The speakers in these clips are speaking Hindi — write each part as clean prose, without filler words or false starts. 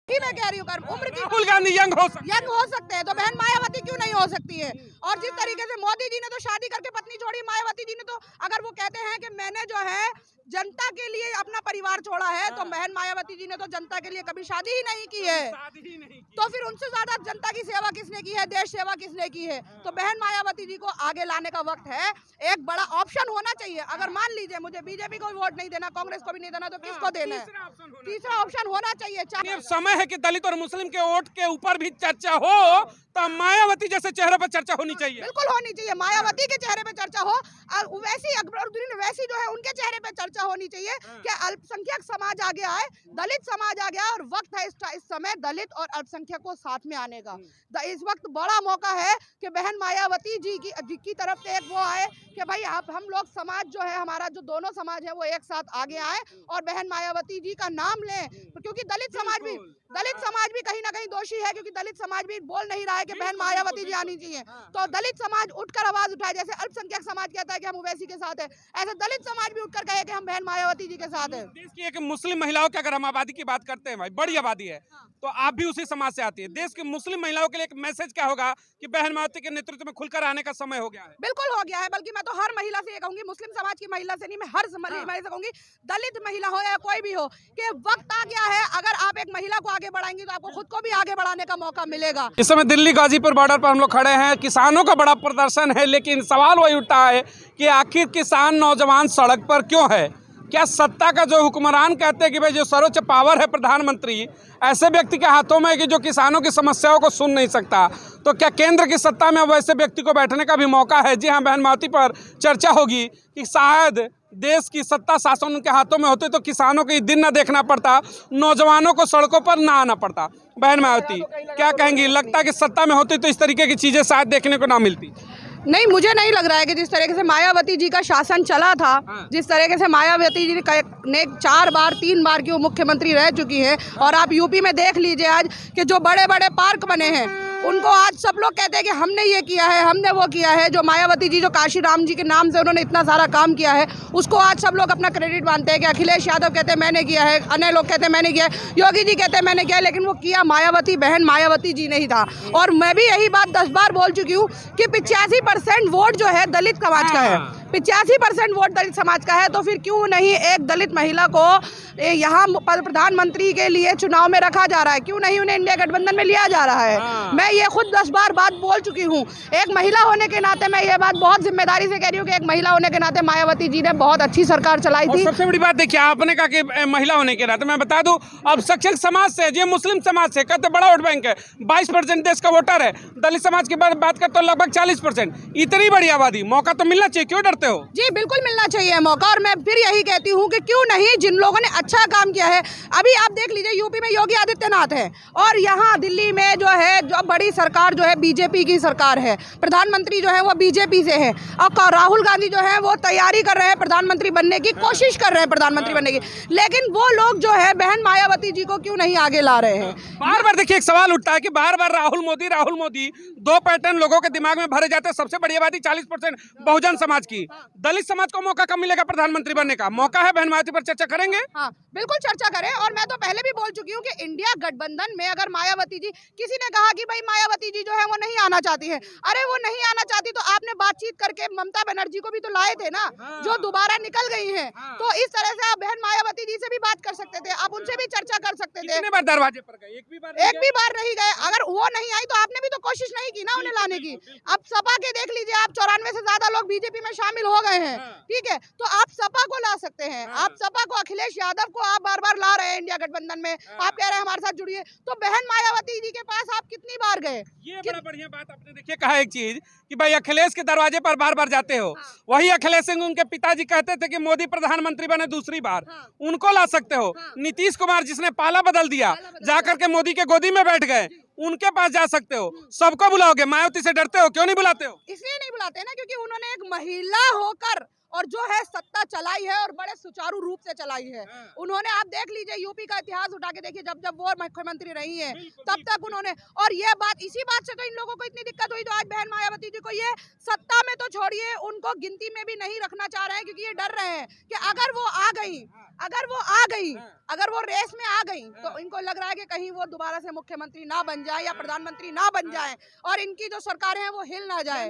ही मैं कह रही हूँ उम्र की राहुल गांधी यंग हो सकते हैं तो बहन मायावती क्यों नहीं हो सकती है। और जिस तरीके से मोदी जी ने तो शादी करके पत्नी छोड़ी, मायावती जी ने तो अगर वो कहते हैं कि मैंने जो है जनता के लिए अपना परिवार छोड़ा है, तो बहन मायावती जी ने तो जनता के लिए कभी शादी ही नहीं की है। तो फिर उनसे ज्यादा जनता की सेवा किसने की है, देश सेवा किसने की है। तो बहन मायावती जी को आगे लाने का वक्त है। एक बड़ा ऑप्शन होना चाहिए। अगर मान लीजिए मुझे बीजेपी को वोट नहीं देना, कांग्रेस को भी नहीं देना, तो किसको देना है? तीसरा ऑप्शन होना चाहिए। समय है कि दलित और मुस्लिम के वोट के ऊपर भी चर्चा हो, तो मायावती जैसे चेहरे पर चर्चा होनी चाहिए। बिल्कुल होनी चाहिए, मायावती के चेहरे पे चर्चा हो और वैसी अकबरुद्दीन वैसी जो है उनके चेहरे पे चर्चा होनी चाहिए कि अल्पसंख्यक समाज आगे आए, दलित समाज आगे आए। और वक्त है इस समय दलित और अल्पसंख्यक को साथ में आने का। इस वक्त बड़ा मौका है कि बहन मायावती जी की तरफ से एक वो आए कि भाई हम लोग समाज जो है, हमारा जो दोनों समाज है वो एक साथ आगे आए और बहन मायावती जी का नाम लें। क्योंकि दलित समाज भी कहीं ना कहीं दोषी है, क्योंकि दलित समाज भी बोल नहीं रहा है कि बहन मायावती जी आनी चाहिए। तो दलित समाज उठकर आवाज उठाए, जैसे अल्पसंख्यक समाज कहता है कि हम ओवैसी के साथ है, ऐसे दलित समाज भी उठकर कहे कि हम बहन मायावती जी के साथ है। देश की एक मुस्लिम महिलाओं की अगर हम आबादी की बात करते हैं, भाई बड़ी आबादी है, तो आप भी उसी समाज से आती है। देश की मुस्लिम महिलाओं के लिए एक मैसेज क्या होगा कि बहन मायावती के नेतृत्व में खुलकर आने का समय हो गया है? बिल्कुल हो गया है, बल्कि मैं तो हर महिला से ये कहूंगी, मुस्लिम समाज की महिला से नहीं, मैं हर महिला से कहूंगी, दलित महिला हो या कोई भी हो, कि वक्त आ गया है। अगर आप एक महिला को आगे बढ़ाएंगी तो आपको खुद को भी आगे बढ़ाने का मौका मिलेगा। इस समय दिल्ली गाजीपुर बॉर्डर पर हम लोग खड़े हैं। किसानों का बड़ा प्रदर्शन है, लेकिन सवाल वही उठता है कि आखिर किसान नौजवान सड़क पर क्यों है? क्या सत्ता का जो हुक्मरान कहते हैं कि भाई जो सर्वोच्च पावर है प्रधानमंत्री, ऐसे व्यक्ति के हाथों में है कि जो किसानों की समस्याओं को सुन नहीं सकता? तो क्या केंद्र की सत्ता में अब वैसे व्यक्ति को बैठने का भी मौका है? जी हाँ, बहन मायावती पर चर्चा होगी कि शायद देश की सत्ता शासन उनके हाथों में होते तो किसानों को दिन न देखना पड़ता, नौजवानों को सड़कों पर ना आना पड़ता। बहन मायावती क्या कहेंगी? लगता है कि सत्ता में होती तो इस तरीके की चीजें शायद देखने को ना मिलती। नहीं, मुझे नहीं लग रहा है कि जिस तरीके से मायावती जी का शासन चला था, जिस तरीके से मायावती जी ने 3 बार की वो मुख्यमंत्री रह चुकी हैं। और आप यूपी में देख लीजिए आज कि जो बड़े बड़े पार्क बने हैं, उनको आज सब लोग कहते हैं कि हमने ये किया है, हमने वो किया है। जो मायावती जी जो काशी राम जी के नाम से उन्होंने इतना सारा काम किया है, उसको आज सब लोग अपना क्रेडिट मानते हैं कि अखिलेश यादव कहते हैं मैंने किया है, अन्य लोग कहते हैं मैंने किया है, योगी जी कहते हैं मैंने किया है। लेकिन वो किया मायावती बहन मायावती जी नहीं था। और मैं भी यही बात 10 बार बोल चुकी हूँ कि 85% वोट जो है दलित समाज का है, 85% वोट दलित समाज का है। तो फिर क्यों नहीं एक दलित महिला को यहाँ प्रधानमंत्री के लिए चुनाव में रखा जा रहा है? क्यों नहीं उन्हें इंडिया गठबंधन में लिया जा रहा है? मैं ये खुद 10 बार बात बोल चुकी हूँ। एक महिला होने के नाते मैं ये बात बहुत जिम्मेदारी से कह रही हूँ कि एक महिला होने के नाते मायावती जी ने बहुत अच्छी सरकार चलाई थी। सबसे बड़ी बात देखिए, आपने कहा कि महिला होने के नाते मैं बता दूं, अब सक्षम समाज से, जो मुस्लिम समाज से कहते बड़ा वोट बैंक है, 22% देश का वोटर है। दलित समाज की बात करते तो लगभग 40%। इतनी बड़ी आबादी, मौका तो मिलना चाहिए, क्यों डरते हो? जी बिल्कुल मिलना चाहिए मौका। और मैं फिर यही कहती हूँ कि क्यों नहीं, जिन लोगों ने अच्छा काम किया है, अभी आप देख लीजिए यूपी में योगी आदित्यनाथ है, और यहाँ दिल्ली में जो है जो बड़ी सरकार जो है बीजेपी की सरकार है, प्रधानमंत्री जो है वो बीजेपी से है, और राहुल गांधी जो है वो तैयारी कर रहे हैं प्रधानमंत्री बनने की, कोशिश कर रहे हैं प्रधानमंत्री बनने की। लेकिन वो लोग जो है बहन मायावती जी को क्यों नहीं आगे ला रहे हैं? बार बार देखिए एक सवाल उठता है कि बार बार राहुल मोदी, दो पैटर्न लोगों के दिमाग में भरे जाते हैं। सबसे बड़ी आबादी 40% बहुजन समाज की, दलित समाज को मौका कब मिलेगा प्रधानमंत्री बनने का? मौका है, बहन मायावती पर चर्चा करेंगे? हाँ बिल्कुल चर्चा करें। और मैं तो पहले भी बोल चुकी हूँ कि इंडिया गठबंधन में अगर मायावती जी, किसी ने कहा कि भाई मायावती जी जो है वो नहीं आना चाहती है, अरे वो नहीं आना चाहती तो आपने बातचीत करके ममता बनर्जी को भी तो लाए थे ना, जो दोबारा निकल गई हैं। तो इस तरह से आप बहन मायावती जी से भी बात कर सकते थे, आप उनसे भी चर्चा कर सकते थे। कितने बार दरवाजे पर गए? एक भी बार नहीं गए। अगर वो नहीं आई तो आपने भी तो कोशिश नहीं की ना उन्हें लाने की। अब सपा के देख लीजिए, आप 94 से ज्यादा लोग बीजेपी में शामिल हो गए हैं, ठीक है, तो आप सपा को ला सकते हैं। आप सपा को, अखिलेश यादव को आप बार बार ला रहे हैं इंडिया गठबंधन में, आप कह रहे हैं हमारे साथ जुड़िए। तो बहन मायावती जी के पास आप कितनी बार गए? ये बड़ा बढ़िया बात आपने देखिए कहा एक चीज कि भाई अखिलेश के दरवाजे पर बार बार जाते हो। वही अखिलेश सिंह उनके पिताजी कहते थे कि मोदी प्रधानमंत्री बने दूसरी बार, उनको ला सकते हो। नीतीश कुमार जिसने पाला बदल दिया, जाकर के मोदी के गोदी में बैठ गए, उनके पास जा सकते हो। सबको बुलाओगे, मायावती से डरते हो, क्यों नहीं बुलाते हो? इसलिए नहीं बुलाते ना क्योंकि उन्होंने एक महिला होकर और जो है सत्ता चलाई है और बड़े सुचारू रूप से चलाई है। उन्होंने, आप देख लीजिए यूपी का इतिहास उठा के देखिए, जब जब वो मुख्यमंत्री रही है तब तक उन्होंने, और ये बात, इसी बात से तो इन लोगों को इतनी दिक्कत हुई, तो आज बहन मायावती जी को ये सत्ता में तो छोड़िए, उनको गिनती में भी नहीं रखना चाह रहे हैं, क्योंकि ये डर रहे हैं कि अगर वो आ गई, अगर वो रेस में आ गई तो इनको लग रहा है कि कहीं वो दोबारा से मुख्यमंत्री ना बन जाए या प्रधानमंत्री ना बन जाए और इनकी जो सरकारें हैं वो हिल ना जाए।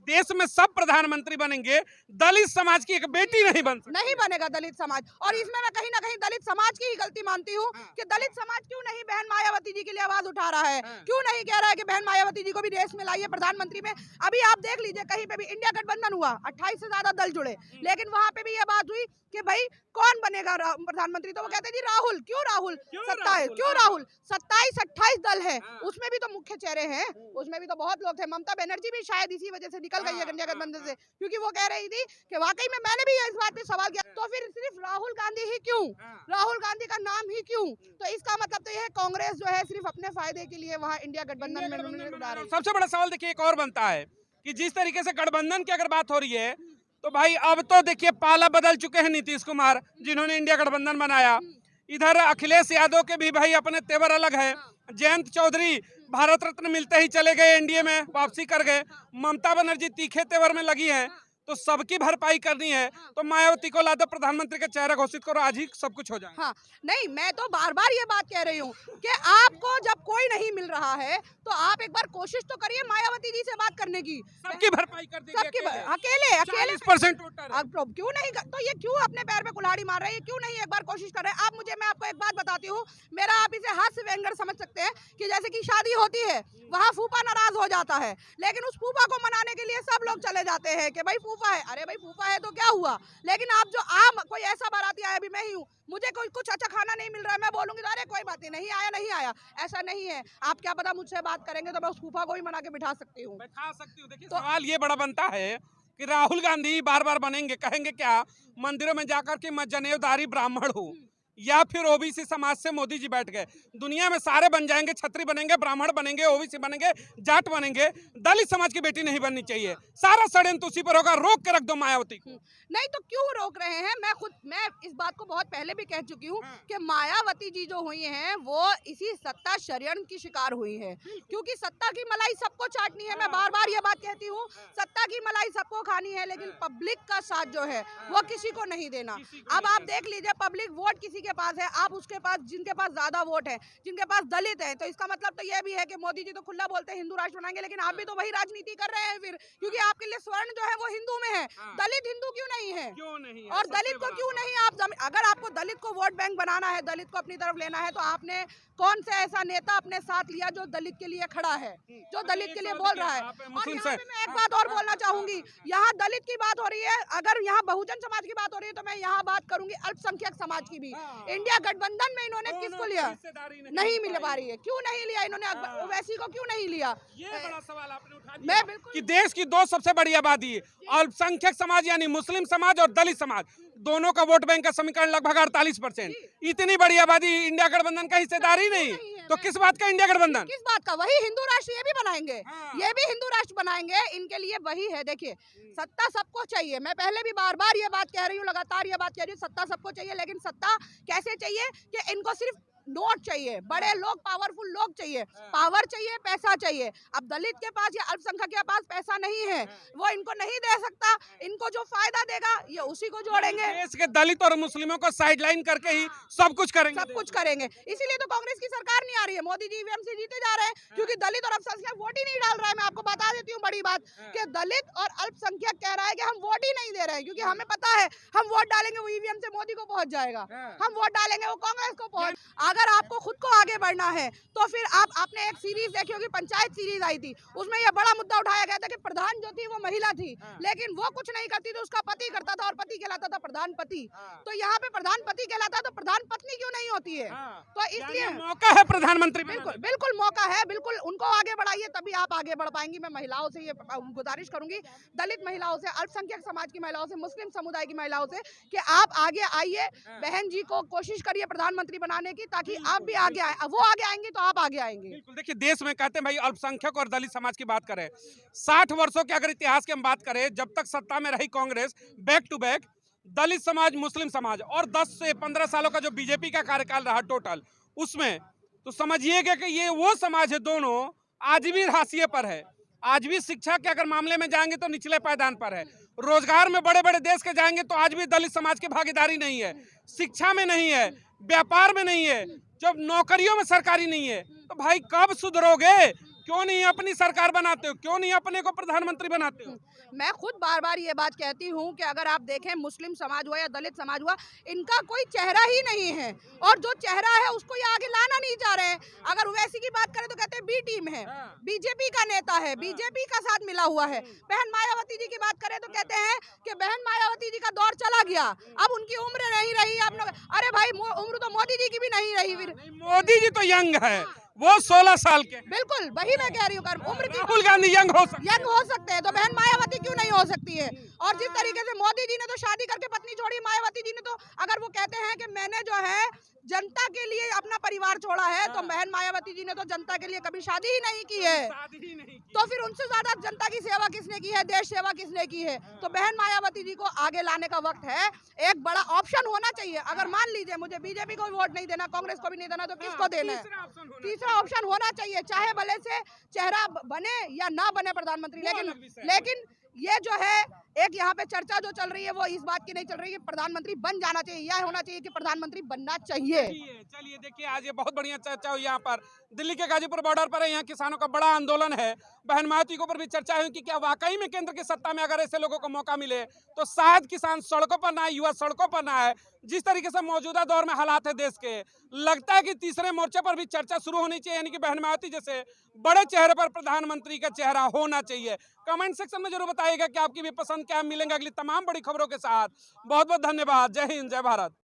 देश में सब प्रधानमंत्री बनेंगे, दलित समाज की एक बेटी नहीं बनेगा दलित समाज। और इसमें मैं कहीं ना कहीं दलित समाज की ही गलती मानती हूँ कि दलित समाज क्यों नहीं बहन मायावती जी के लिए आवाज उठा रहा है, क्यों नहीं कह रहा है कि बहन मायावती जी को भी रेस में लाइए प्रधानमंत्री में। अभी आप देख लीजिए, कहीं पे भी इंडिया गठबंधन हुआ, 28 से ज्यादा दल जुड़े, लेकिन वहां पे भी ये बात हुई कि भाई कौन बनेगा प्रधानमंत्री, तो वो कहते जी राहुल। क्यों राहुल? सत्ता है, क्यों राहुल? 27-28 दल है, उसमें भी तो मुख्य चेहरे हैं, उसमें भी तो बहुत लोग थे। ममता बनर्जी भी शायद इसी वजह से निकल गई है इंडिया गठबंधन से, क्योंकि वो कह रही थी कि वाकई में, मैंने भी इस बात पे सवाल किया, तो फिर सिर्फ राहुल गांधी ही क्यों, राहुल गांधी का नाम ही क्यों? तो इसका मतलब तो ये है कांग्रेस जो है सिर्फ अपने फायदे के लिए वहाँ इंडिया गठबंधन में। सबसे बड़ा सवाल देखिए एक और बनता है कि जिस तरीके से गठबंधन की अगर बात हो रही है, तो भाई अब तो देखिए पाला बदल चुके हैं नीतीश कुमार, जिन्होंने इंडिया गठबंधन बनाया। इधर अखिलेश यादव के भी भाई अपने तेवर अलग है। जयंत चौधरी भारत रत्न मिलते ही चले गए, एनडीए में वापसी कर गए। ममता बनर्जी तीखे तेवर में लगी हैं, तो सबकी भरपाई करनी है, तो मायावती को लादो प्रधानमंत्री का चेहरा घोषित करो, आज ही सब कुछ हो जाए। हाँ, नहीं, मैं तो बार बार ये बात कह रही हूँ कि आपको जब कोई नहीं मिल रहा है तो आप एक बार कोशिश तो करिए मायावती जी से बात करने की, सबकी भरपाई कर दीजिए, सबकी अकेले 40% वोटर। क्यों नहीं, तो ये क्यों अपने पैर पे कुल्हाड़ी मार रहे हैं, क्यों नहीं एक बार कोशिश कर रहे हैं? मैं आपको एक बात बताती हूँ, मेरा आप इसे हास्य व्यंग्य समझ सकते हैं कि जैसे कि शादी होती है, वहाँ फूफा नाराज हो जाता है, लेकिन उस फूफा को मनाने के लिए सब लोग चले जाते हैं कि भाई फूफा है। अरे भाई फूफा है तो क्या हुआ, लेकिन आप जो आम कोई ऐसा बाराती आया, अभी मैं ही हूँ, मुझे कोई कुछ अच्छा खाना नहीं मिल रहा है, मैं बोलूंगी अरे कोई बात नहीं आया, ऐसा नहीं है। आप क्या पता मुझसे बात करेंगे तो मैं उस फूफा को ही मना के बिठा सकती हूँ, खा सकती हूँ। देखिए तो सवाल ये बड़ा बनता है कि राहुल गांधी बार बार बनेंगे, कहेंगे क्या मंदिरों में जाकर के मैं जनेऊधारी ब्राह्मण हूँ, या फिर ओबीसी समाज से मोदी जी बैठ गए, दुनिया में सारे बन जाएंगे, छत्री बनेंगे, ब्राह्मण बनेंगे, ओबीसी बनेंगे, जाट बनेंगे, दलित समाज की बेटी नहीं बननी चाहिए। सारा षड्यंत्र उसी पर होगा, रोक के रख दो मायावती को। नहीं तो क्यों रोक रहे हैं? मैं इस बात को बहुत पहले भी कह चुकी हूँ कि मायावती जी जो हुई हैं वो इसी सत्ता षड्यंत्र की शिकार हुई है, क्योंकि सत्ता की मलाई सबको चाटनी है। मैं बार बार ये बात कहती हूँ, सत्ता की मलाई सबको खानी है, लेकिन पब्लिक का साथ जो है वो किसी को नहीं देना। अब आप देख लीजिए, पब्लिक वोट किसी के पास है, आप उसके पास, जिनके पास ज्यादा वोट है, जिनके पास दलित है, तो इसका मतलब तो यह भी है कि मोदी जी तो खुला बोलते हैं हिंदू राष्ट्र बनाएंगे, लेकिन आप भी तो वही राजनीति कर रहे हैं फिर, क्योंकि आपके लिए स्वर्ण जो है वो हिंदू में है, दलित हिंदू क्यों नहीं है? और दलित को क्यों नहीं? आप अगर आपको दलित को वोट बैंक बनाना है, दलित को अपनी तरफ लेना है, तो आपने कौन सा ऐसा नेता अपने साथ लिया जो दलित के लिए खड़ा है, जो दलित के लिए बोल रहा है? और यहाँ पे मैं एक बात और बोलना चाहूंगी, यहाँ दलित की बात हो रही है, अगर यहाँ बहुजन समाज की बात हो रही है, तो मैं यहाँ बात करूंगी अल्पसंख्यक समाज की भी। इंडिया गठबंधन में इन्होंने किसको लिया? नहीं मिल पा रही है, क्यों नहीं लिया इन्होंने? ओवैसी को क्यों नहीं लिया? ये बड़ा सवाल आपने उठा दिया। मैं बिल्कुल, कि देश की दो सबसे बड़ी आबादी अल्पसंख्यक समाज यानी मुस्लिम समाज और दलित समाज, दोनों का वोट बैंक का समीकरण लगभग 48%। इतनी बड़ी आबादी, इंडिया गठबंधन का हिस्सेदारी नहीं, तो किस बात का इंडिया गठबंधन? किस बात का? वही हिंदू राष्ट्र ये भी बनाएंगे, ये भी हिंदू राष्ट्र बनाएंगे, इनके लिए वही है। देखिए, सत्ता सबको चाहिए, मैं पहले भी बार बार ये बात कह रही हूँ, लगातार ये बात कह रही हूँ, सत्ता सबको चाहिए, लेकिन सत्ता कैसे चाहिए कि इनको सिर्फ नोट चाहिए, बड़े लोग, पावरफुल लोग चाहिए, पावर चाहिए, पैसा चाहिए। अब दलित के पास या अल्पसंख्यक के पास पैसा नहीं है, वो इनको नहीं दे सकता, इनको जो फायदा देगा ये उसी को जोड़ेंगे। देश के दलित और मुस्लिमों को साइडलाइन करके ही सब कुछ करेंगे, इसीलिए तो कांग्रेस की सरकार नहीं आ रही है, मोदी जी ईवीएम से जीते जा रहे हैं, क्योंकि दलित और अल्पसंख्यक वोट ही नहीं डाल रहा है। मैं आपको बता देती हूँ बड़ी बात कि दलित और अल्पसंख्यक कह रहा है कि हम वोट ही नहीं दे रहे हैं, क्योंकि हमें पता है हम वोट डालेंगे वो ईवीएम से मोदी को पहुंच जाएगा, हम वोट डालेंगे वो कांग्रेस को पहुंच। अगर आपको खुद को आगे बढ़ना है तो फिर आपने एक सीरीज देखी होगी, पंचायत सीरीज आई थी, उसमें यह बड़ा मुद्दा उठाया गया था कि प्रधान जो थी वो महिला थी, लेकिन वो कुछ नहीं करती थी, उसका पति करता था और पति कहलाता था प्रधान पति। तो यहाँ पे प्रधान पति कहलाता है, तो प्रधान पत्नी क्यों नहीं होती है? तो इसलिए मौका है प्रधानमंत्री, बिल्कुल मौका है, बिल्कुल उनको आगे बढ़ाइए, तभी आप आगे बढ़ पाएंगी। मैं महिलाओं से ये गुजारिश करूंगी, दलित महिलाओं से, अल्पसंख्यक समाज की महिलाओं से, मुस्लिम समुदाय की महिलाओं से, कि आप आगे आइए, बहन जी को कोशिश करिए प्रधानमंत्री बनाने की, ताकि ताकि आप भी आगे आए। वो आगे आएंगे तो आप आगे आएंगे। बिल्कुल, देखिए देश में कहते हैं भाई अल्पसंख्यक और दलित समाज की बात करें, 60 वर्षों के अगर इतिहास की हम बात करें, जब तक सत्ता में रही कांग्रेस, बैक टू बैक दलित समाज, मुस्लिम समाज और 10 से 15 सालों का जो बीजेपी का कार्यकाल रहा टोटल, उसमें तो समझिएगा कि ये वो समाज है दोनों आज भी हाशिए पर है। आज भी शिक्षा के अगर मामले में जाएंगे तो निचले पायदान पर है। रोजगार में बड़े बड़े देश के जाएंगे तो आज भी दलित समाज की भागीदारी नहीं है, शिक्षा में नहीं है, व्यापार में नहीं है, जब नौकरियों में सरकारी नहीं है, तो भाई कब सुधरोगे? क्यों नहीं अपनी सरकार बनाते हो? क्यों नहीं अपने को प्रधानमंत्री बनाते हो? मैं खुद बार बार ये बात कहती हूँ कि अगर आप देखें मुस्लिम समाज हुआ या दलित समाज हुआ, इनका कोई चेहरा ही नहीं है, और जो चेहरा है उसको ये आगे लाना नहीं चाह रहे हैं। अगर ओवैसी की बात करें तो कहते हैं बी टीम है, बीजेपी का नेता है, बीजेपी का साथ मिला हुआ है। बहन मायावती जी की बात करें तो कहते हैं कि बहन मायावती जी का दौर चला गया, अब उनकी उम्र नहीं रही। आप लोग, अरे भाई उम्र तो मोदी जी की भी नहीं रही। फिर मोदी जी तो यंग है, वो 16 साल के। बिल्कुल वही मैं कह रही हूँ, उम्र की राहुल गांधी यंग हो सकते हैं तो बहन मायावती क्यों नहीं हो सकती है? और जिस तरीके से मोदी जी ने तो शादी करके पत्नी छोड़ी, मायावती जी ने तो, अगर वो कहते हैं कि मैंने जो है जनता के लिए अपना परिवार छोड़ा है, तो बहन मायावती जी ने तो जनता के लिए कभी शादी ही नहीं की है। तो फिर उनसे ज्यादा जनता की सेवा किसने की है, देश सेवा किसने की है? तो बहन मायावती जी को आगे लाने का वक्त है। एक बड़ा ऑप्शन होना चाहिए। अगर मान लीजिए मुझे बीजेपी को भी वोट नहीं देना, कांग्रेस को भी नहीं देना, तो किसको देना है? तीसरा ऑप्शन होना चाहिए, चाहे भले से चेहरा बने या ना बने प्रधानमंत्री। लेकिन ये जो है एक यहाँ पे चर्चा जो चल रही है वो इस बात की नहीं चल रही है कि प्रधानमंत्री बन जाना चाहिए, यह होना चाहिए कि प्रधानमंत्री बनना चाहिए। चलिए देखिए, आज ये बहुत बढ़िया चर्चा हुई यहाँ पर, दिल्ली के गाजीपुर बॉर्डर पर है, यहाँ किसानों का बड़ा आंदोलन है। बहन मायावती के ऊपर भी चर्चा हुई कि क्या वाकई में केंद्र की सत्ता में अगर ऐसे लोगों को मौका मिले तो शायद किसान सड़कों पर ना आए, युवा सड़कों पर ना आए। जिस तरीके से मौजूदा दौर में हालात है देश के, लगता है कि तीसरे मोर्चे पर भी चर्चा शुरू होनी चाहिए, यानी कि बहन मायावती जैसे बड़े चेहरे पर प्रधानमंत्री का चेहरा होना चाहिए। कमेंट सेक्शन में जरूर बताइएगा कि आपकी भी पसंद क्या। मिलेंगे अगली तमाम बड़ी खबरों के साथ। बहुत बहुत धन्यवाद। जय हिंद, जय भारत।